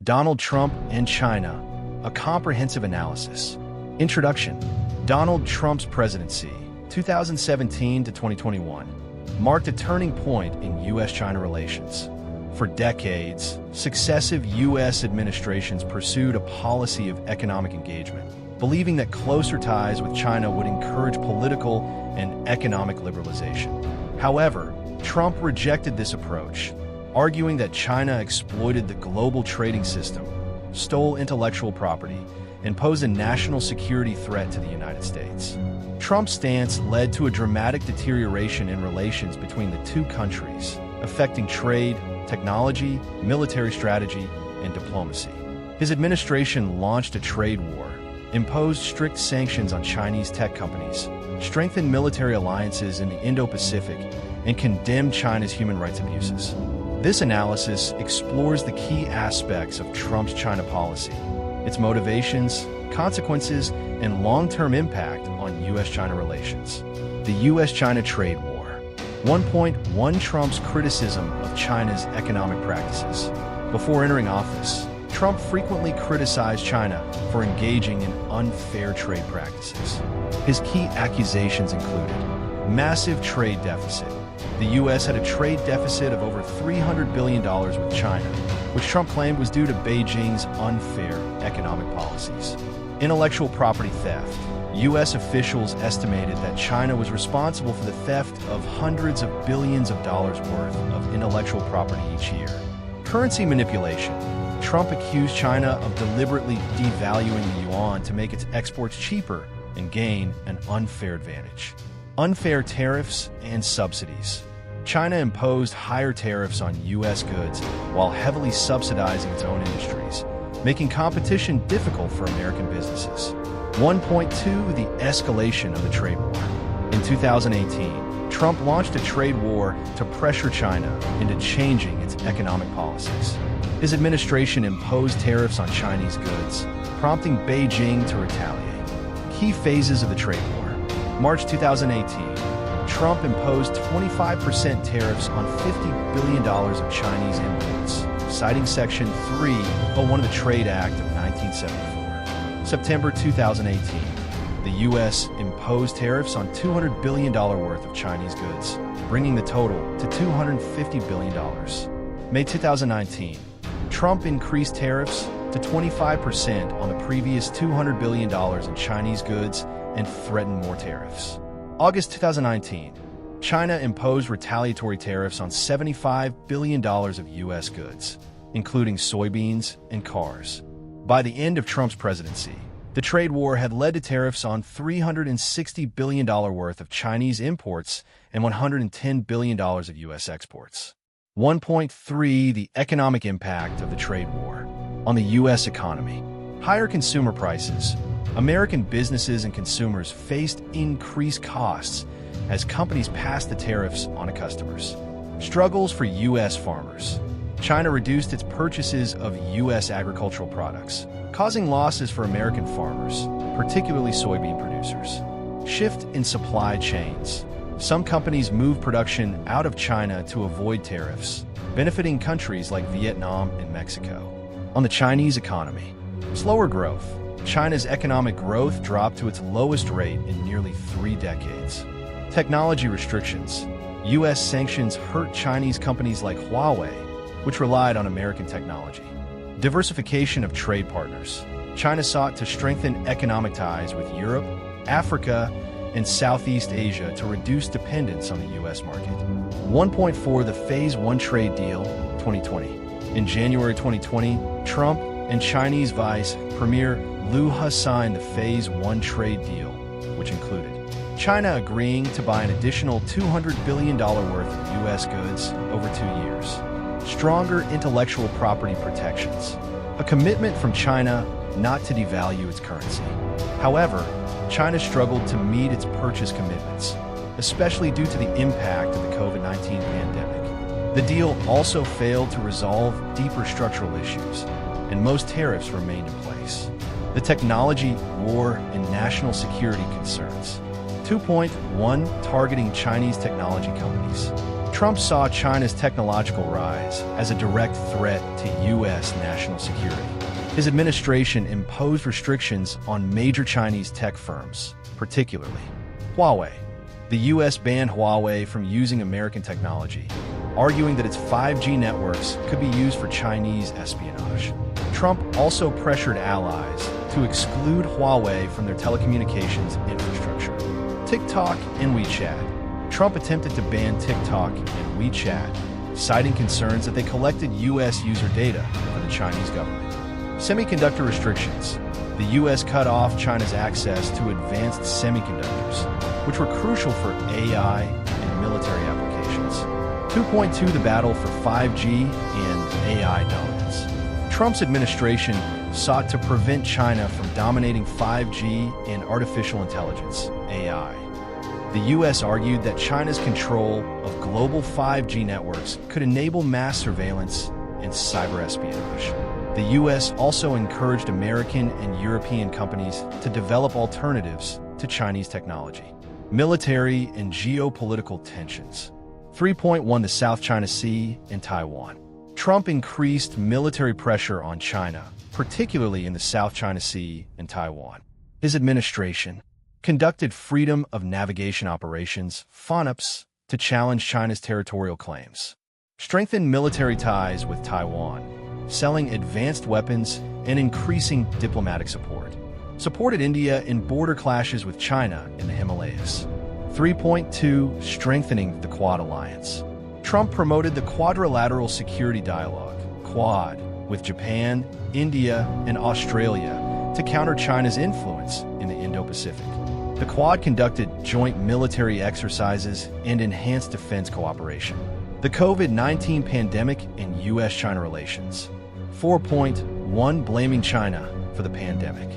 Donald Trump and China, a comprehensive analysis. Introduction. Donald Trump's presidency, 2017 to 2021, marked a turning point in U.S.-China relations. For decades, successive U.S. administrations pursued a policy of economic engagement, believing that closer ties with China would encourage political and economic liberalization. However, Trump rejected this approach, arguing that China exploited the global trading system, stole intellectual property, and posed a national security threat to the United States. Trump's stance led to a dramatic deterioration in relations between the two countries, affecting trade, technology, military strategy, and diplomacy. His administration launched a trade war, imposed strict sanctions on Chinese tech companies, strengthened military alliances in the Indo-Pacific, and condemned China's human rights abuses. This analysis explores the key aspects of Trump's China policy, its motivations, consequences, and long-term impact on U.S.-China relations. The U.S.-China trade war. 1.1 Trump's criticism of China's economic practices. Before entering office, Trump frequently criticized China for engaging in unfair trade practices. His key accusations included massive trade deficit. The U.S. had a trade deficit of over $300 billion with China, which Trump claimed was due to Beijing's unfair economic policies. Intellectual property theft. U.S. officials estimated that China was responsible for the theft of hundreds of billions of dollars worth of intellectual property each year. Currency manipulation. Trump accused China of deliberately devaluing the yuan to make its exports cheaper and gain an unfair advantage. Unfair tariffs and subsidies. China imposed higher tariffs on U.S. goods while heavily subsidizing its own industries, making competition difficult for American businesses. 1.2 The escalation of the trade war. In 2018, Trump launched a trade war to pressure China into changing its economic policies. His administration imposed tariffs on Chinese goods, prompting Beijing to retaliate. Key phases of the trade war. March 2018, Trump imposed 25% tariffs on $50 billion of Chinese imports, citing Section 301 of the Trade Act of 1974. September 2018, the U.S. imposed tariffs on $200 billion worth of Chinese goods, bringing the total to $250 billion. May 2019, Trump increased tariffs to 25% on the previous $200 billion in Chinese goods and threatened more tariffs. August 2019, China imposed retaliatory tariffs on $75 billion of U.S. goods, including soybeans and cars. By the end of Trump's presidency, the trade war had led to tariffs on $360 billion worth of Chinese imports and $110 billion of U.S. exports. 1.3 The economic impact of the trade war on the U.S. economy. Higher consumer prices. American businesses and consumers faced increased costs as companies passed the tariffs on to customers. Struggles for U.S. farmers. China reduced its purchases of U.S. agricultural products, causing losses for American farmers, particularly soybean producers. Shift in supply chains. Some companies moved production out of China to avoid tariffs, benefiting countries like Vietnam and Mexico. On the Chinese economy. Slower growth. China's economic growth dropped to its lowest rate in nearly 3 decades. Technology restrictions. U.S. sanctions hurt Chinese companies like Huawei, which relied on American technology. Diversification of trade partners. China sought to strengthen economic ties with Europe, Africa, and Southeast Asia to reduce dependence on the U.S. market. 1.4 The Phase 1 Trade Deal, 2020. In January 2020, Trump and Chinese Vice Premier Liu He signed the Phase 1 trade deal, which included China agreeing to buy an additional $200 billion worth of U.S. goods over 2 years. Stronger intellectual property protections. A commitment from China not to devalue its currency. However, China struggled to meet its purchase commitments, especially due to the impact of the COVID-19 pandemic. The deal also failed to resolve deeper structural issues, and most tariffs remained in place. The technology war and national security concerns. 2.1 Targeting Chinese technology companies. Trump saw China's technological rise as a direct threat to U.S. national security. His administration imposed restrictions on major Chinese tech firms, particularly Huawei. The U.S. banned Huawei from using American technology, arguing that its 5G networks could be used for Chinese espionage. Trump also pressured allies to exclude Huawei from their telecommunications infrastructure. TikTok and WeChat. Trump attempted to ban TikTok and WeChat, citing concerns that they collected U.S. user data for the Chinese government. Semiconductor restrictions. The U.S. cut off China's access to advanced semiconductors, which were crucial for AI and military applications. 2.2 The battle for 5G and AI dominance. Trump's administration sought to prevent China from dominating 5G and artificial intelligence, AI. The U.S. argued that China's control of global 5G networks could enable mass surveillance and cyber espionage. The U.S. also encouraged American and European companies to develop alternatives to Chinese technology. Military and geopolitical tensions. 3.1 The South China Sea and Taiwan. Trump increased military pressure on China, particularly in the South China Sea and Taiwan. His administration conducted freedom of navigation operations, FONOPs, to challenge China's territorial claims. Strengthened military ties with Taiwan, selling advanced weapons and increasing diplomatic support. Supported India in border clashes with China in the Himalayas. 3.2 Strengthening the Quad alliance. Trump promoted the Quadrilateral Security Dialogue, Quad, with Japan, India, and Australia to counter China's influence in the Indo-Pacific. The Quad conducted joint military exercises and enhanced defense cooperation. The COVID-19 pandemic and U.S.-China relations. 4.1 Blaming China for the pandemic.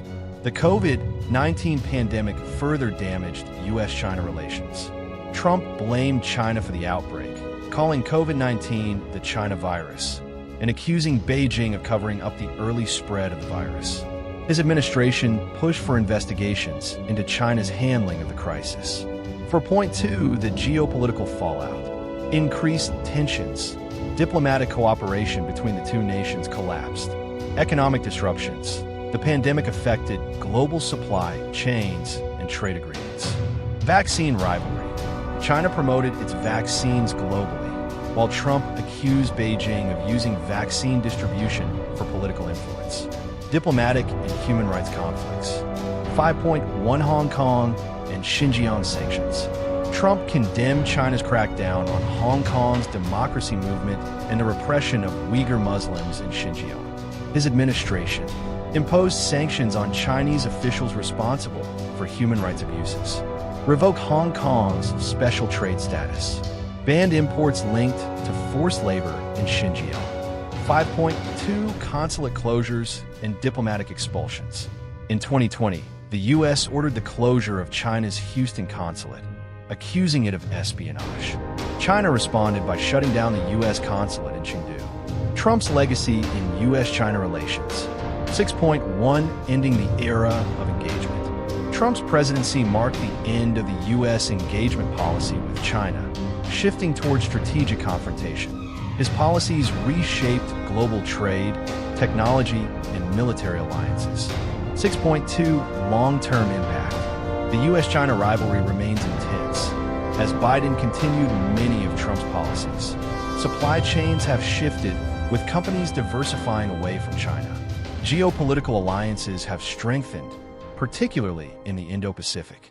The COVID-19 pandemic further damaged U.S.-China relations. Trump blamed China for the outbreak, calling COVID-19 the China virus, and accusing Beijing of covering up the early spread of the virus. His administration pushed for investigations into China's handling of the crisis. 4.2 The geopolitical fallout. Increased tensions. Diplomatic cooperation between the two nations collapsed. Economic disruptions. The pandemic affected global supply chains and trade agreements. Vaccine rivalry. China promoted its vaccines globally, while Trump accused Beijing of using vaccine distribution for political influence. Diplomatic and human rights conflicts. 5.1 Hong Kong and Xinjiang sanctions. Trump condemned China's crackdown on Hong Kong's democracy movement and the repression of Uyghur Muslims in Xinjiang. His administration imposed sanctions on Chinese officials responsible for human rights abuses. Revoked Hong Kong's special trade status. Banned imports linked to forced labor in Xinjiang. 5.2 Consulate closures and diplomatic expulsions. In 2020, the U.S. ordered the closure of China's Houston consulate, accusing it of espionage. China responded by shutting down the U.S. consulate in Chengdu. Trump's legacy in U.S.-China relations. 6.1 Ending the era of engagement. Trump's presidency marked the end of the U.S. engagement policy with China, shifting towards strategic confrontation. His policies reshaped global trade, technology, and military alliances. 6.2 Long-term impact. The U.S.-China rivalry remains intense, as Biden continued many of Trump's policies. Supply chains have shifted, with companies diversifying away from China. Geopolitical alliances have strengthened, particularly in the Indo-Pacific.